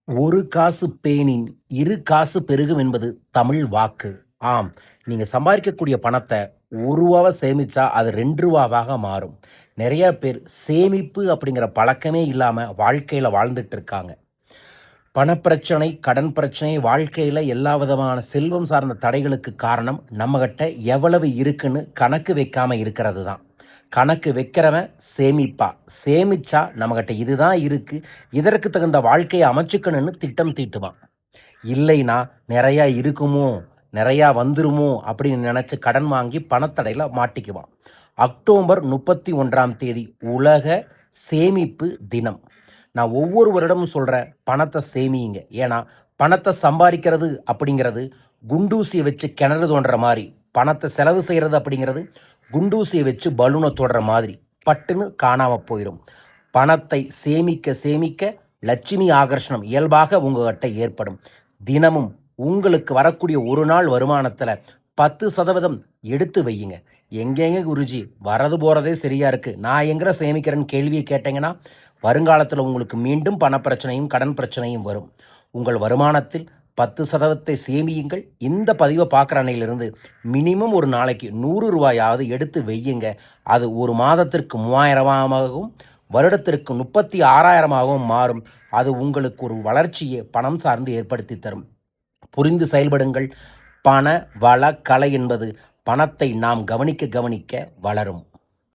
ஒரு காசு பேணின் இரு காசு பெருகும் என்பது தமிழ் வாக்கு. ஆம், நீங்க சம்பாதிக்கக்கூடிய பணத்தை ரூ. 1 சேமிச்சா அது ரூ. 2வாக மாறும். நிறைய பேர் சேமிப்பு அப்படிங்கிற பழக்கமே இல்லாம வாழ்க்கையில வாழ்ந்துட்டு இருக்காங்க. பணப்பிரச்சனை, கடன் பிரச்சனை, வாழ்க்கையில எல்லா விதமான செல்வம் சார்ந்த தடைகளுக்கு காரணம் நம்மகிட்ட எவ்வளவு இருக்குன்னு கணக்கு வைக்காம இருக்கிறது தான். கணக்கு வைக்கிறவன் சேமிப்பா, சேமிச்சா நம்மகிட்ட இதுதான் இருக்கு, இதற்கு தகுந்த வாழ்க்கையை அமைச்சுக்கணும்னு திட்டம் தீட்டுவான். இல்லைனா நிறையா இருக்குமோ, நிறையா வந்துருமோ அப்படின்னு நினச்சி கடன் வாங்கி பணத்தடையில் மாட்டிக்குவான். அக்டோபர் 31 உலக சேமிப்பு தினம். நான் ஒவ்வொரு வருடமும் சொல்கிறேன், பணத்தை சேமியுங்க. ஏன்னா பணத்தை சம்பாதிக்கிறது அப்படிங்கிறது குண்டூசியை வச்சு கிணறு தோன்ற மாதிரி, பணத்தை செலவு செய்கிறது அப்படிங்கிறது குண்டூசியை வச்சு பலூனை தொடுற மாதிரி பட்டுன்னு காணாமல் போயிடும். பணத்தை சேமிக்க சேமிக்க லட்சுமி ஆகர்ஷணம் இயல்பாக உங்கள்கிட்ட ஏற்படும். தினமும் உங்களுக்கு வரக்கூடிய ஒரு நாள் வருமானத்தில் 10% எடுத்து வையுங்க. எங்கெங்க குருஜி வரது போகிறதே சரியாக இருக்குது, நான் எங்கே சேமிக்கிறேன்னு கேள்வியை கேட்டீங்கன்னா வருங்காலத்தில் உங்களுக்கு மீண்டும் பணப்பிரச்சனையும் கடன் பிரச்சனையும் வரும். உங்கள் வருமானத்தில் 10% சேமியுங்கள். இந்த பதிவை பார்க்குற அன்னையிலிருந்து மினிமம் ஒரு நாளைக்கு ரூ. 100 எடுத்து வையுங்க. அது ஒரு மாதத்திற்கு 3000ஆகவும் வருடத்திற்கு 36,000ஆகவும் மாறும். அது உங்களுக்கு ஒரு வளர்ச்சியை பணம் சார்ந்து ஏற்படுத்தி தரும். புரிந்து செயல்படுங்கள். பண வள கலை என்பது பணத்தை நாம் கவனிக்க கவனிக்க வளரும்.